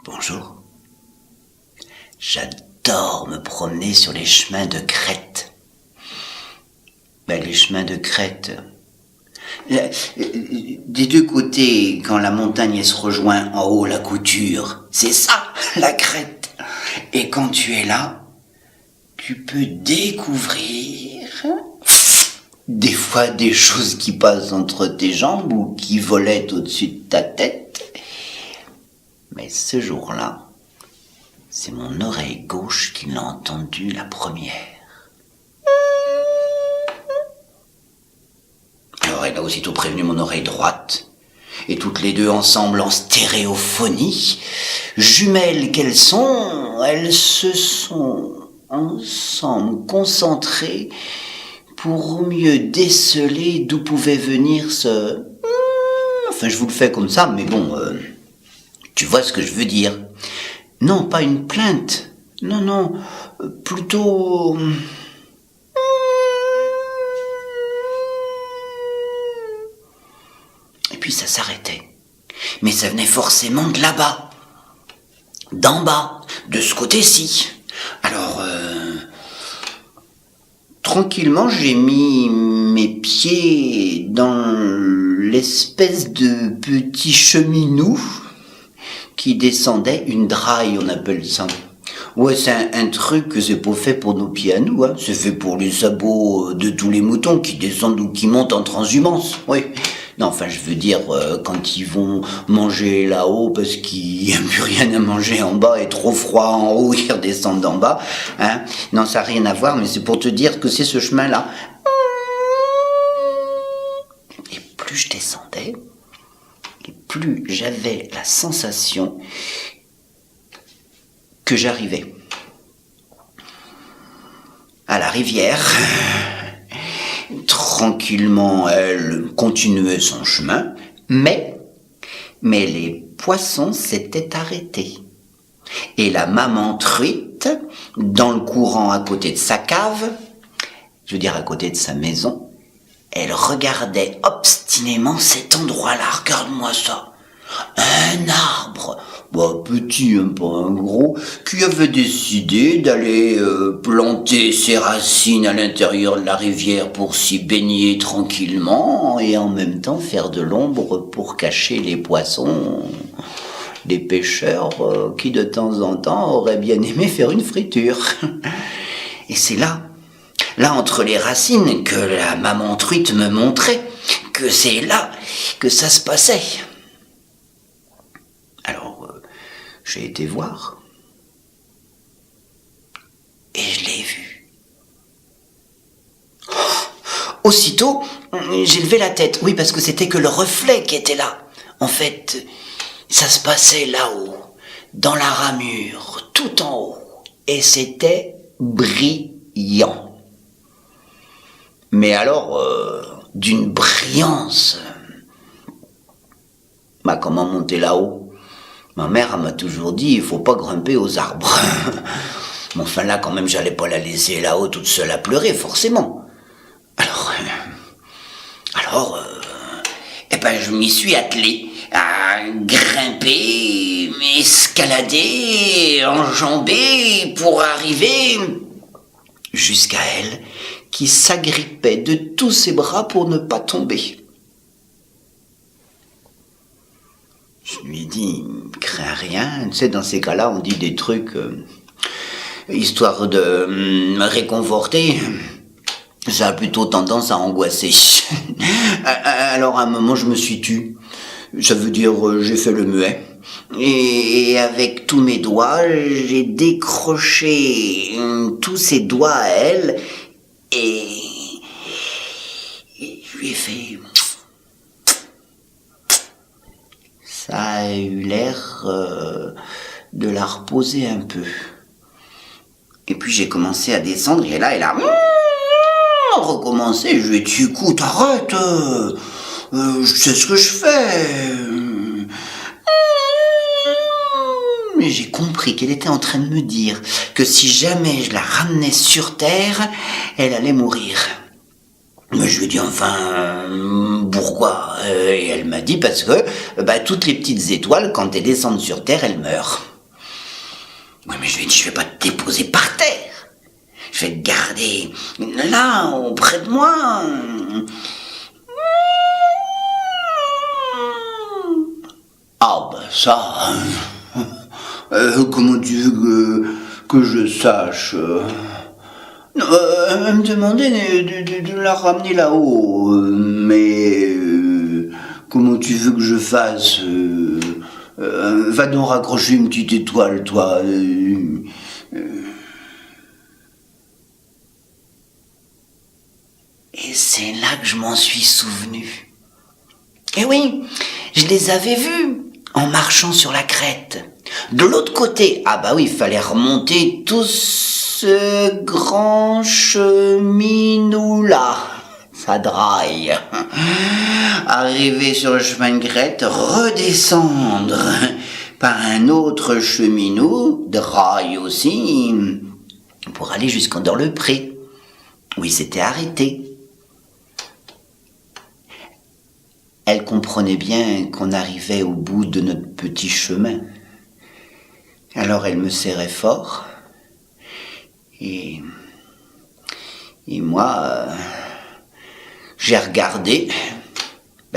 Bonjour. J'adore me promener sur les chemins de crête. Les chemins de crête. Des deux côtés, quand la montagne se rejoint en haut la couture, c'est ça, la crête. Et quand tu es là, tu peux découvrir des fois des choses qui passent entre tes jambes ou qui volaient au-dessus de ta tête. Mais ce jour-là, c'est mon oreille gauche qui l'a entendu la première. Alors elle a aussitôt prévenu mon oreille droite, et toutes les deux ensemble en stéréophonie, jumelles qu'elles sont, elles se sont ensemble concentrées pour mieux déceler d'où pouvait venir ce... Enfin, je vous le fais comme ça, mais bon, tu vois ce que je veux dire. Non, pas une plainte. Non, plutôt... Et puis ça s'arrêtait. Mais ça venait forcément de là-bas. D'en bas, de ce côté-ci. Alors, tranquillement, j'ai mis mes pieds dans l'espèce de petit cheminou qui descendait, une draille, on appelle ça. Ouais, c'est un truc que c'est pas fait pour nos pieds à nous, hein. C'est fait pour les sabots de tous les moutons qui descendent ou qui montent en transhumance, oui. Non, enfin, je veux dire, quand ils vont manger là-haut parce qu'il n'y a plus rien à manger en bas et trop froid en haut, ils redescendent d'en bas, hein. Non, ça n'a rien à voir, mais c'est pour te dire que c'est ce chemin-là. Et plus je descendais, et plus j'avais la sensation que j'arrivais à la rivière. Tranquillement, elle continuait son chemin, mais les poissons s'étaient arrêtés. Et la maman truite, dans le courant à côté de sa cave, je veux dire à côté de sa maison, elle regardait obstinément cet endroit-là. Regarde-moi ça. Un arbre, petit, pas un gros, qui avait décidé d'aller planter ses racines à l'intérieur de la rivière pour s'y baigner tranquillement et en même temps faire de l'ombre pour cacher les poissons, des pêcheurs qui de temps en temps auraient bien aimé faire une friture. Et c'est là entre les racines que la maman truite me montrait que c'est là que ça se passait. Alors, j'ai été voir. Et je l'ai vu. Aussitôt, j'ai levé la tête. Oui, parce que c'était que le reflet qui était là. En fait, ça se passait là-haut, dans la ramure, tout en haut. Et c'était brillant. Mais alors, d'une brillance. Comment monter là-haut ? Ma mère m'a toujours dit, il faut pas grimper aux arbres. Mais enfin là, quand même, j'allais pas la laisser là-haut toute seule à pleurer, forcément. Alors, je m'y suis attelé à grimper, escalader, enjamber pour arriver jusqu'à elle, qui s'agrippait de tous ses bras pour ne pas tomber. Je lui ai dit, crains rien, tu sais, dans ces cas-là, on dit des trucs, histoire de me réconforter, ça a plutôt tendance à angoisser. Alors à un moment, je me suis tu, ça veut dire, j'ai fait le muet, et avec tous mes doigts, j'ai décroché tous ses doigts à elle, et je lui ai fait... Ça a eu l'air de la reposer un peu. Et puis j'ai commencé à descendre et là, elle a recommencé. Je lui ai dit, écoute, arrête, je sais ce que je fais. Mais j'ai compris qu'elle était en train de me dire que si jamais je la ramenais sur terre, elle allait mourir. Mais je lui ai dit, enfin, pourquoi ? Et elle m'a dit, parce que toutes les petites étoiles, quand elles descendent sur Terre, elles meurent. Oui, mais je lui ai dit, je vais pas te déposer par terre. Je vais te garder là, auprès de moi. Ah ben ça... comment tu veux que je sache Elle me demandait de la ramener là-haut, mais comment tu veux que je fasse va donc raccrocher une petite étoile, toi. Et c'est là que je m'en suis souvenu. Eh oui, je les avais vus en marchant sur la crête. De l'autre côté, ah bah oui, il fallait remonter tout ce grand cheminou-là. Ça draille. Arriver sur le chemin de crête, redescendre par un autre cheminou, draille aussi, pour aller jusqu'en le pré, où il s'était arrêté. Elle comprenait bien qu'on arrivait au bout de notre petit chemin. Alors elle me serrait fort. Et moi, j'ai regardé.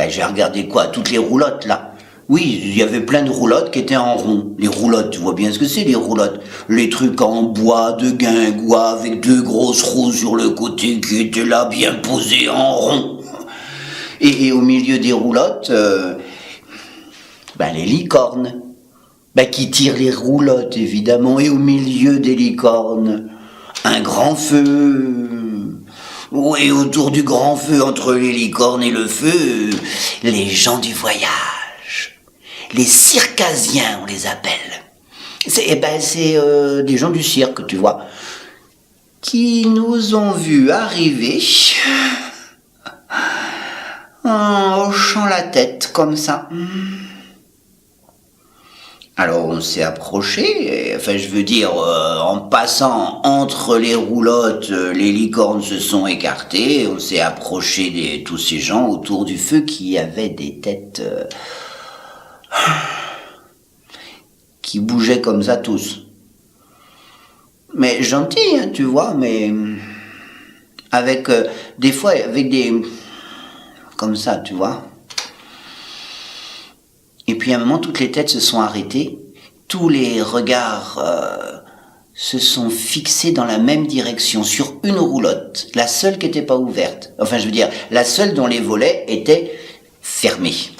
J'ai regardé quoi? Toutes les roulottes, là. Oui, il y avait plein de roulottes qui étaient en rond. Les roulottes, tu vois bien ce que c'est, les roulottes. Les trucs en bois de guingois avec deux grosses roues sur le côté qui étaient là, bien posées en rond. Et au milieu des roulottes, les licornes. Qui tirent les roulottes, évidemment. Et au milieu des licornes, un grand feu. Et autour du grand feu, entre les licornes et le feu, les gens du voyage. Les circassiens, on les appelle. C'est des gens du cirque, tu vois, qui nous ont vus arriver... en hochant la tête, comme ça. Alors on s'est approché, en passant entre les roulottes, les licornes se sont écartées, on s'est approché de tous ces gens autour du feu qui avaient des têtes qui bougeaient comme ça tous. Mais gentils, hein, tu vois, mais avec des fois avec des... comme ça, tu vois. Et puis à un moment, toutes les têtes se sont arrêtées, tous les regards se sont fixés dans la même direction, sur une roulotte, la seule qui n'était pas ouverte. La seule dont les volets étaient fermés.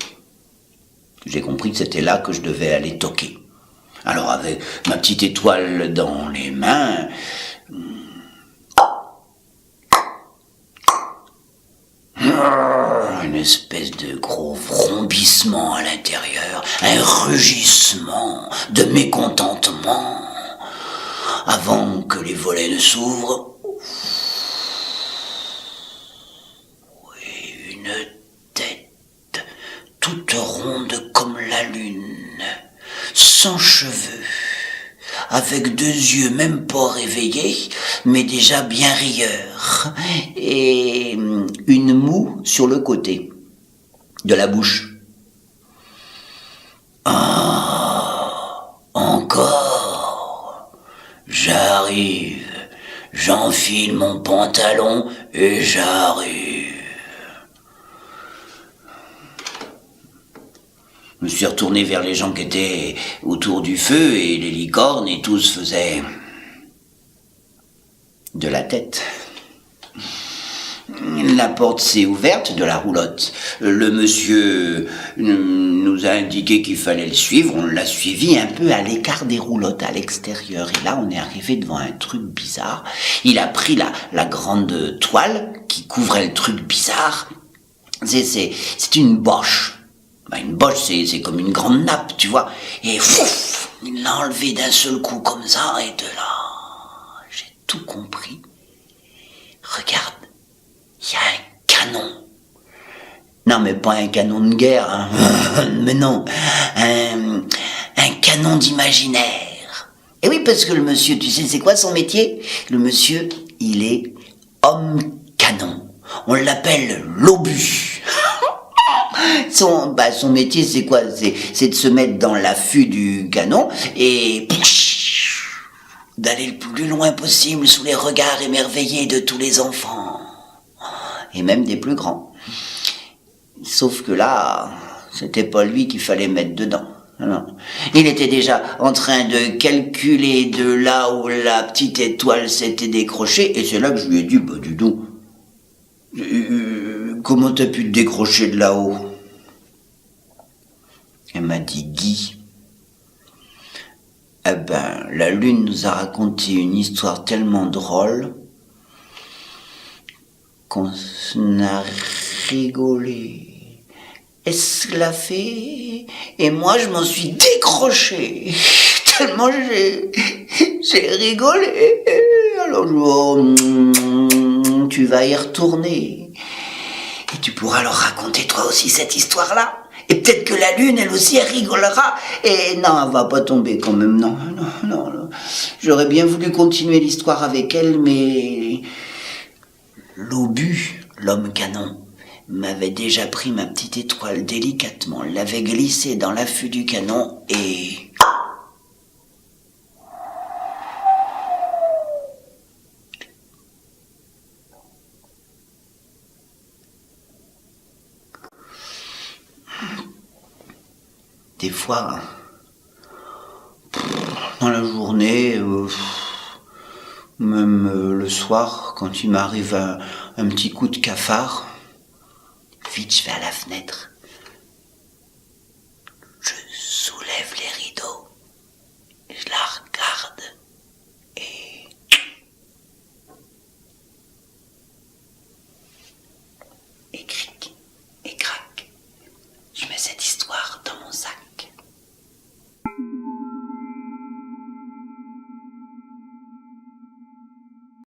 J'ai compris que c'était là que je devais aller toquer. Alors avec ma petite étoile dans les mains... Une espèce de gros vrombissement à l'intérieur, un rugissement de mécontentement, avant que les volets ne s'ouvrent. Et une tête toute ronde comme la lune, sans cheveux, avec deux yeux même pas réveillés, mais déjà bien rieurs, et une moue sur le côté de la bouche. Ah, encore, j'arrive, j'enfile mon pantalon et j'arrive. Je me suis retourné vers les gens qui étaient autour du feu et les licornes et tous faisaient de la tête. La porte s'est ouverte de la roulotte. Le monsieur nous a indiqué qu'il fallait le suivre. On l'a suivi un peu à l'écart des roulottes, à l'extérieur. Et là, on est arrivé devant un truc bizarre. Il a pris la grande toile qui couvrait le truc bizarre. C'est une bâche. Une bâche, c'est comme une grande nappe, tu vois. Et fouf, il l'a enlevé d'un seul coup comme ça. Et de là, j'ai tout compris. Regarde. Il y a un canon. Non, mais pas un canon de guerre, hein. Mais non, un canon d'imaginaire. Et oui, parce que le monsieur, tu sais, c'est quoi son métier? Le monsieur, il est homme canon. On l'appelle l'obus. Son métier, c'est quoi? C'est de se mettre dans l'affût du canon et d'aller le plus loin possible sous les regards émerveillés de tous les enfants, et même des plus grands. Sauf que là, c'était pas lui qu'il fallait mettre dedans. Non. Il était déjà en train de calculer de là où la petite étoile s'était décrochée, et c'est là que je lui ai dit, bah dis donc, comment t'as pu te décrocher de là-haut? Elle m'a dit, Guy, eh ben, la lune nous a raconté une histoire tellement drôle qu'on a rigolé. Esclaffé, et moi je m'en suis décroché tellement j'ai rigolé. Alors tu vas y retourner et tu pourras leur raconter toi aussi cette histoire-là, et peut-être que la lune elle aussi elle rigolera. Et non, elle va pas tomber quand même, non. J'aurais bien voulu continuer l'histoire avec elle, mais l'obus, l'homme canon, m'avait déjà pris ma petite étoile délicatement, l'avait glissée dans l'affût du canon et... Des fois, dans la journée, même le soir, quand il m'arrive un petit coup de cafard, vite je vais à la fenêtre, je soulève les rideaux, je la regarde et cric et crac, je mets cette histoire dans mon sac.